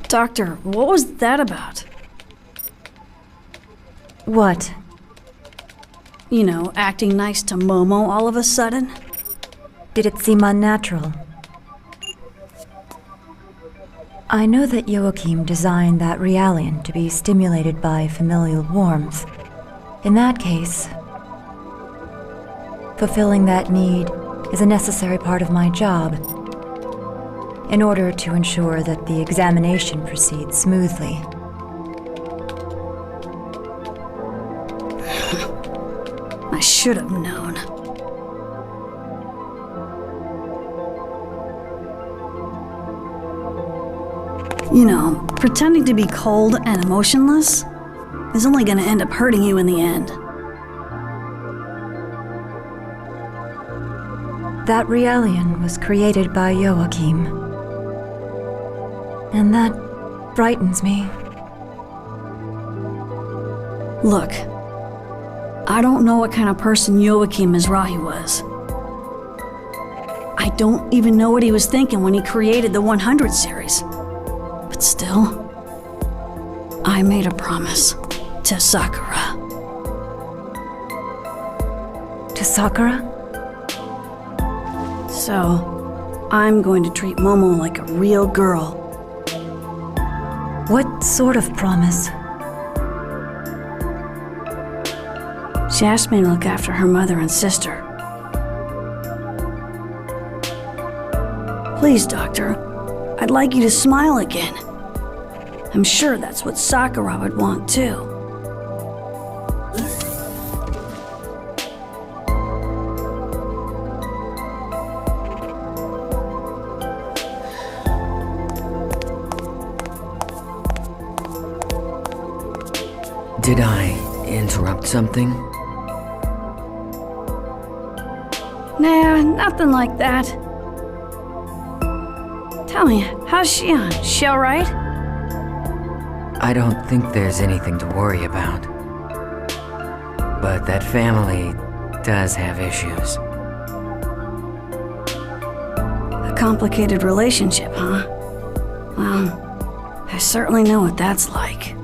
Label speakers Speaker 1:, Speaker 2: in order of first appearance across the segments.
Speaker 1: Doctor, what was that about?
Speaker 2: What?
Speaker 1: You know, acting nice to Momo all of a sudden?
Speaker 2: Did it seem unnatural? I know that Joachim designed that Realian to be stimulated by familial warmth. In that case, fulfilling that need is a necessary part of my job, in order to ensure that the examination proceeds smoothly.
Speaker 1: I should have known. You know, pretending to be cold and emotionless is only gonna end up hurting you in the end.
Speaker 2: That Realian was created by Joachim, and that frightens me.
Speaker 1: Look, I don't know what kind of person Joachim Mizrahi was. I don't even know what he was thinking when he created the 100 series. But still, I made a promise to Sakura.
Speaker 2: To Sakura?
Speaker 1: So, I'm going to treat Momo like a real girl.
Speaker 2: What sort of promise?
Speaker 1: She asked me to look after her mother and sister. Please, Doctor, I'd like you to smile again. I'm sure that's what Sakura would want too.
Speaker 3: Did I interrupt something?
Speaker 1: Nah, nothing like that. Tell me, how's Shion? She alright?
Speaker 3: I don't think there's anything to worry about. But that family does have issues.
Speaker 1: A complicated relationship, huh? Well, I certainly know what that's like.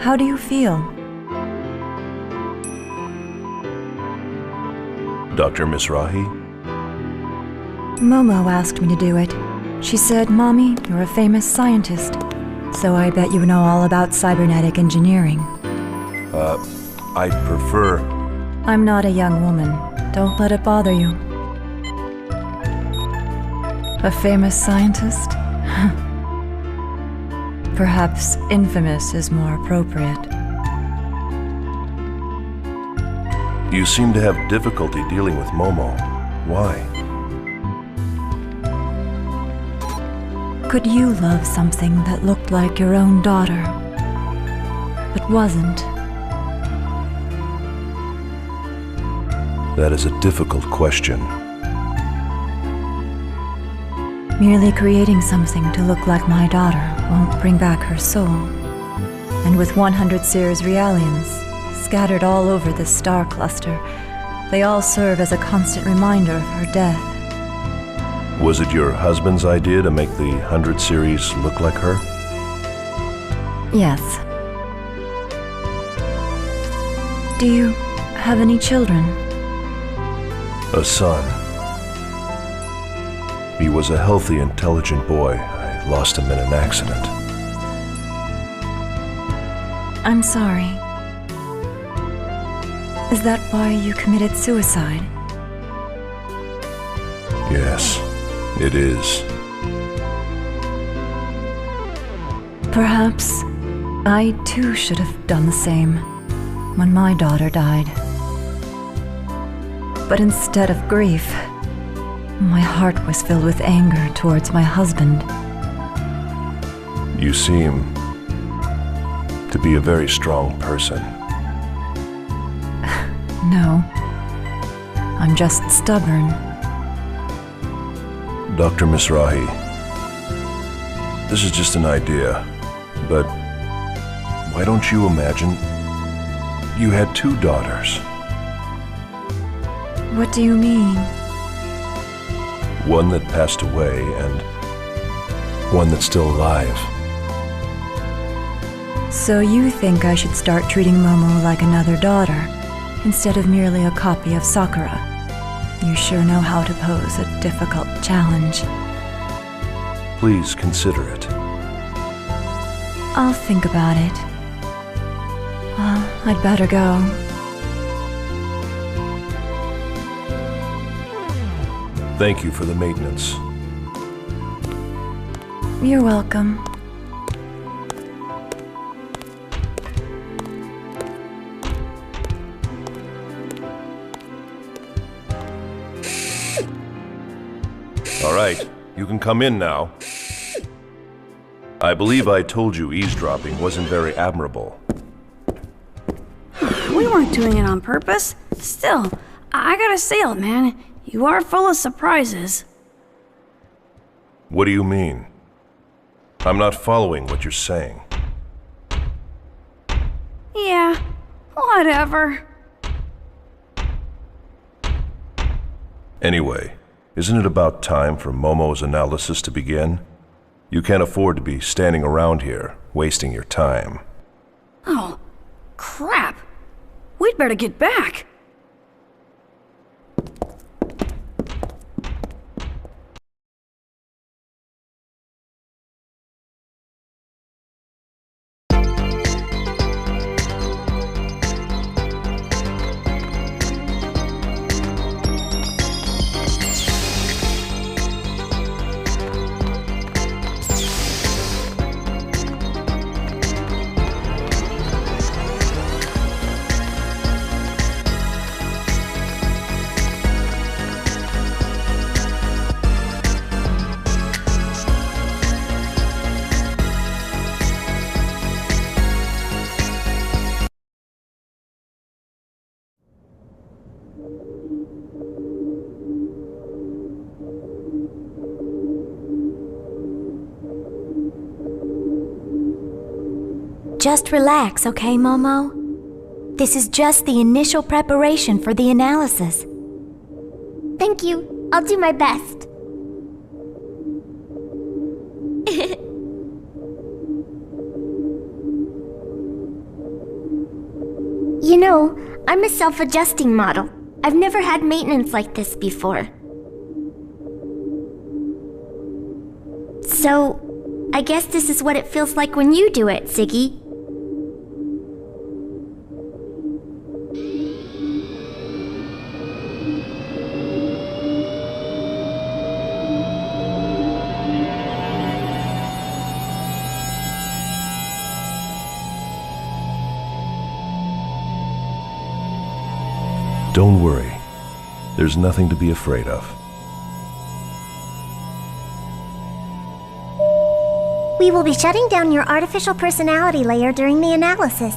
Speaker 2: How do you feel?
Speaker 4: Dr. Mizrahi?
Speaker 2: Momo asked me to do it. She said, "Mommy, you're a famous scientist, so I bet you know all about cybernetic engineering."
Speaker 4: I'd prefer...
Speaker 2: I'm not a young woman. Don't let it bother you. A famous scientist? Perhaps infamous is more appropriate.
Speaker 4: You seem to have difficulty dealing with Momo. Why?
Speaker 2: Could you love something that looked like your own daughter, but wasn't?
Speaker 4: That is a difficult question.
Speaker 2: Merely creating something to look like my daughter won't bring back her soul. And with 100 Sears Realians scattered all over this star cluster, they all serve as a constant reminder of her death.
Speaker 4: Was it your husband's idea to make the 100 series look like her?
Speaker 2: Yes. Do you have any children?
Speaker 4: A son. He was a healthy, intelligent boy. I lost him in an accident.
Speaker 2: I'm sorry. Is that why you committed suicide?
Speaker 4: Yes, it is.
Speaker 2: Perhaps I too should have done the same when my daughter died. But instead of grief, my heart was filled with anger towards my husband.
Speaker 4: You seem to be a very strong person.
Speaker 2: No, I'm just stubborn.
Speaker 4: Dr. Mizrahi, this is just an idea, but why don't you imagine you had 2 daughters?
Speaker 2: What do you mean?
Speaker 4: One that passed away and one that's still alive.
Speaker 2: So you think I should start treating Momo like another daughter, instead of merely a copy of Sakura? You sure know how to pose a difficult challenge.
Speaker 4: Please consider it.
Speaker 2: I'll think about it. Well, I'd better go.
Speaker 4: Thank you for the maintenance.
Speaker 2: You're welcome.
Speaker 4: All right, you can come in now. I believe I told you eavesdropping wasn't very admirable.
Speaker 1: We weren't doing it on purpose. Still, I gotta say it, man. You are full of surprises.
Speaker 4: What do you mean? I'm not following what you're saying.
Speaker 1: Yeah, whatever.
Speaker 4: Anyway, isn't it about time for Momo's analysis to begin? You can't afford to be standing around here, wasting your time.
Speaker 1: Oh, crap. We'd better get back.
Speaker 5: Just relax, okay, Momo? This is just the initial preparation for the analysis.
Speaker 6: Thank you. I'll do my best. You know, I'm a self-adjusting model. I've never had maintenance like this before. So, I guess this is what it feels like when you do it, Ziggy.
Speaker 4: Don't worry. There's nothing to be afraid of.
Speaker 6: We will be shutting down your artificial personality layer during the analysis.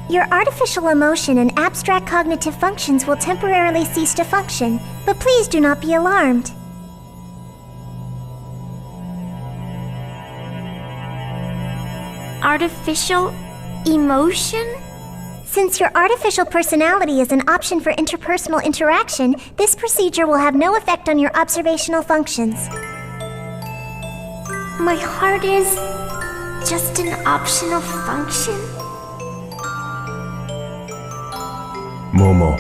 Speaker 6: Your artificial emotion and abstract cognitive functions will temporarily cease to function, but please do not be alarmed. Artificial emotion? Since your artificial personality is an option for interpersonal interaction, this procedure will have no effect on your observational functions. My heart is just an optional function?
Speaker 4: Momo,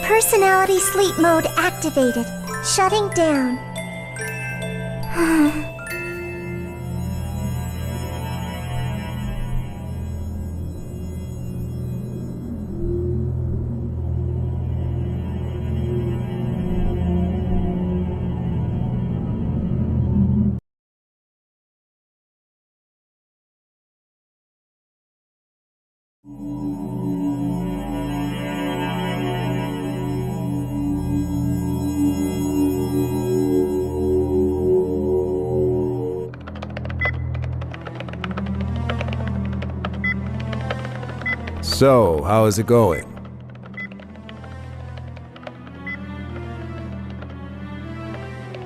Speaker 6: Personality sleep mode activated. Shutting down.
Speaker 7: So, how is it going?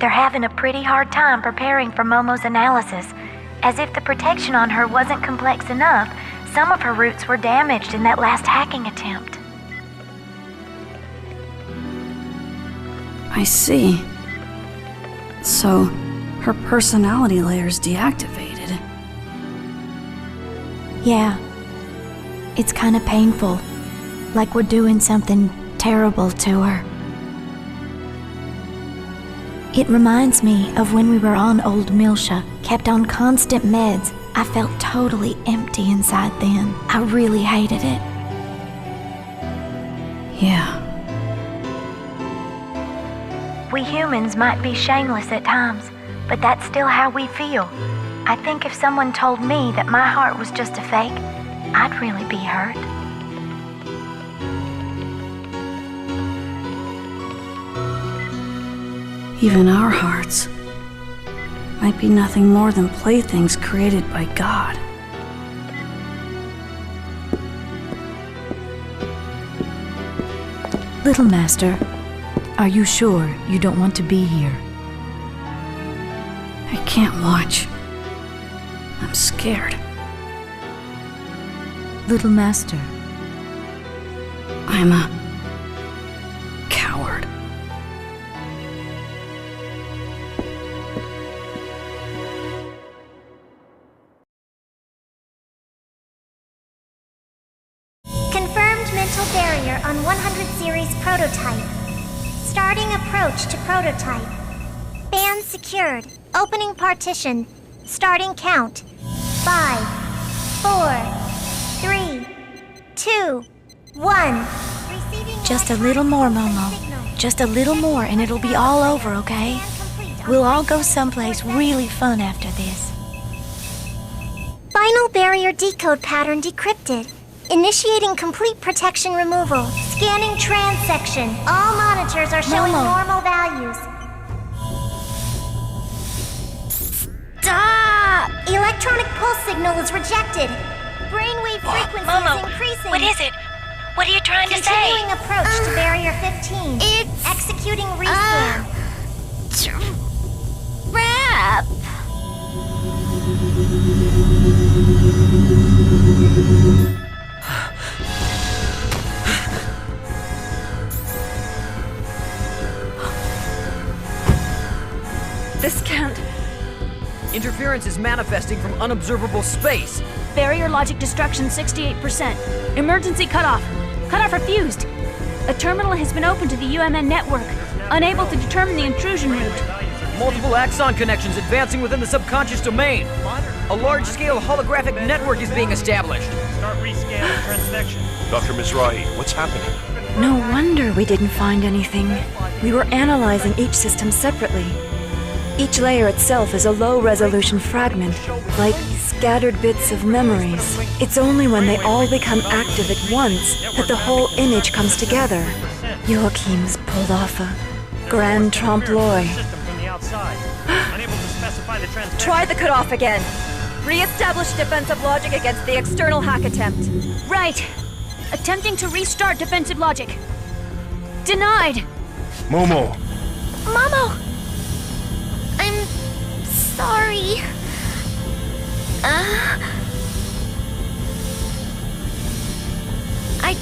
Speaker 2: They're having a pretty hard time preparing for Momo's analysis. As if the protection on her wasn't complex enough, some of her roots were damaged in that last hacking attempt.
Speaker 1: I see. So, her personality layer's deactivated.
Speaker 5: Yeah. It's kind of painful. Like we're doing something terrible to her. It reminds me of when we were on Old Milsha, kept on constant meds. I felt totally empty inside then. I really hated it.
Speaker 1: Yeah.
Speaker 2: We humans might be shameless at times, but that's still how we feel. I think if someone told me that my heart was just a fake, I'd really be hurt.
Speaker 1: Even our hearts might be nothing more than playthings created by God.
Speaker 2: Little Master, are you sure you don't want to be here?
Speaker 1: I can't watch. I'm scared.
Speaker 2: Little Master,
Speaker 1: I'm a coward.
Speaker 6: Confirmed mental barrier on 100 series prototype. Starting approach to prototype. Band secured. Opening partition. Starting count. 5, 4, 3, 2, 1.
Speaker 5: Just a little more, Momo. Just a little more and it'll be all over, okay? We'll all go someplace really fun after this.
Speaker 6: Final barrier decode pattern decrypted. Initiating complete protection removal. Scanning transection. All monitors are showing
Speaker 5: Momo.
Speaker 6: normal values.
Speaker 5: Stop!
Speaker 6: Electronic pulse signal is rejected. Brainwave frequency
Speaker 2: Momo,
Speaker 6: is increasing.
Speaker 2: what is it? What are you trying to say?
Speaker 6: Continuing approach to barrier 15.
Speaker 5: It's
Speaker 6: Executing rescan.
Speaker 5: Trap!
Speaker 8: This can't... Interference is manifesting from unobservable space.
Speaker 9: Barrier logic destruction 68%. Emergency cutoff. Cutoff refused. A terminal has been opened to the UMN network. Unable to determine the intrusion route.
Speaker 8: Multiple axon connections advancing within the subconscious domain. A large-scale holographic network is being established.
Speaker 10: Start rescanning transsection.
Speaker 4: Dr. Mizrahi, what's happening?
Speaker 2: No wonder we didn't find anything. We were analyzing each system separately. Each layer itself is a low-resolution fragment, like scattered bits of memories. It's only when they all become active at once that the whole image comes together. Joachim's pulled off a grand trompe-l'oeil. Try the cutoff again. Re-establish defensive logic against the external hack attempt.
Speaker 9: Right. Attempting to restart defensive logic. Denied.
Speaker 4: Momo!
Speaker 6: Momo! I'm sorry. I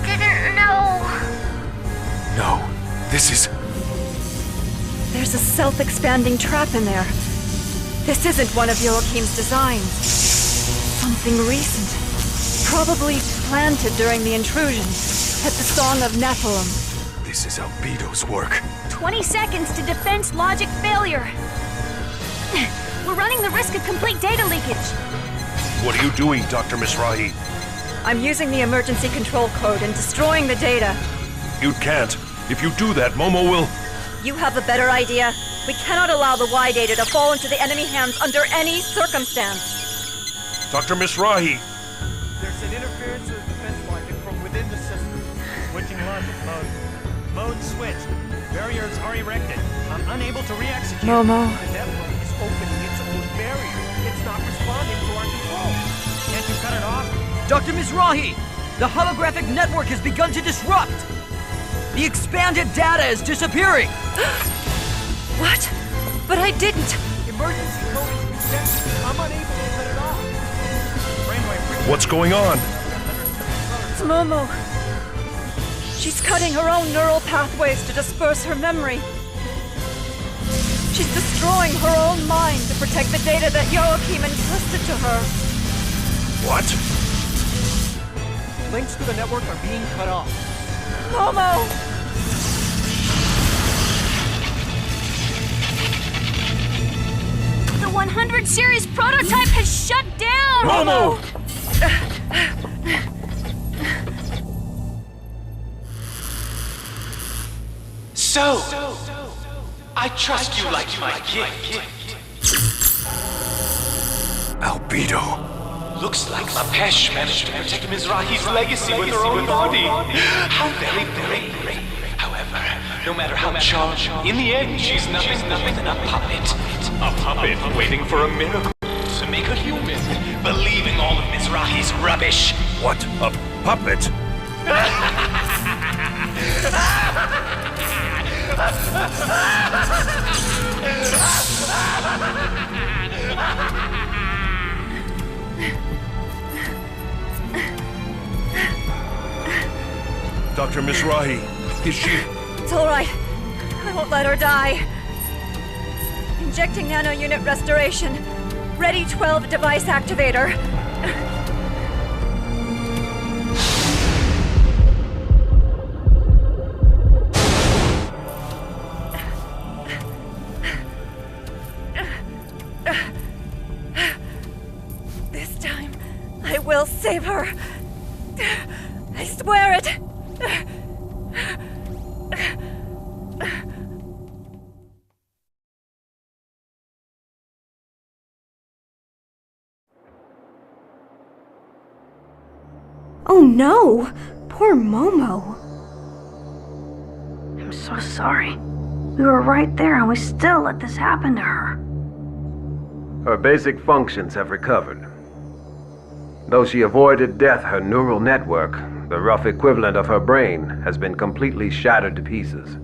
Speaker 6: didn't know.
Speaker 4: No, this is...
Speaker 2: There's a self-expanding trap in there. This isn't one of Joachim's designs. Something recent. Probably planted during the intrusion at the Song of Nephilim.
Speaker 4: This is Albedo's work.
Speaker 9: 20 seconds to defense logic failure. We're running the risk of complete data leakage.
Speaker 4: What are you doing, Dr. Mizrahi?
Speaker 2: I'm using the emergency control code and destroying the data.
Speaker 4: You can't. If you do that, Momo will...
Speaker 2: You have a better idea. We cannot allow the Y data to fall into the enemy hands under any circumstance.
Speaker 4: Dr. Mizrahi!
Speaker 10: There's an interference of defense logic from within the system. Switching logic mode. Mode switched. Barriers are erected. I'm unable to re-execute.
Speaker 2: Momo.
Speaker 10: The network is opening its own barrier. It's not responding to our control. Can't you cut it off?
Speaker 8: Dr. Mizrahi! The holographic network has begun to disrupt! The expanded data is disappearing!
Speaker 2: What? But I didn't.
Speaker 10: Emergency code is reset. I'm unable to cut it off. Brainwave frequency.
Speaker 4: What's going on?
Speaker 2: It's Momo. She's cutting her own neural pathways to disperse her memory. She's destroying her own mind to protect the data that Joachim entrusted to her.
Speaker 4: What?
Speaker 10: Links to the network are being cut off.
Speaker 2: Momo!
Speaker 9: The 100 series prototype has shut down!
Speaker 4: Momo!
Speaker 11: So, I trust you like my kid.
Speaker 4: Albedo.
Speaker 11: Looks like Lapesh managed to protect Mizrahi's legacy with her own body. How very brave. However, no matter how charged, in the end, she's nothing than a puppet. A puppet waiting for a miracle to make her human, believing all of Mizrahi's rubbish.
Speaker 4: What? A puppet? Dr. Mizrahi, is she...
Speaker 2: It's all right. I won't let her die. Injecting nano-unit restoration. Ready 12 device activator. This time, I will save her. I swear it.
Speaker 5: Oh no! Poor Momo.
Speaker 1: I'm so sorry. We were right there and we still let this happen to her.
Speaker 7: Her basic functions have recovered. Though she avoided death, her neural network, the rough equivalent of her brain, has been completely shattered to pieces.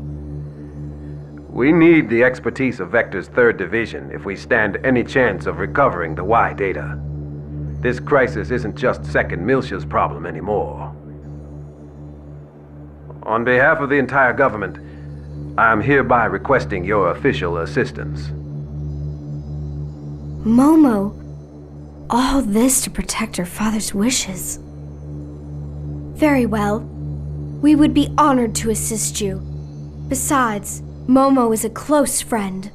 Speaker 7: We need the expertise of Vector's 3rd Division if we stand any chance of recovering the Y data. This crisis isn't just 2nd Miltia's problem anymore. On behalf of the entire government, I am hereby requesting your official assistance.
Speaker 5: Momo. All this to protect her father's wishes. Very well.
Speaker 12: We would be honored to assist you. Besides, Momo is a close friend.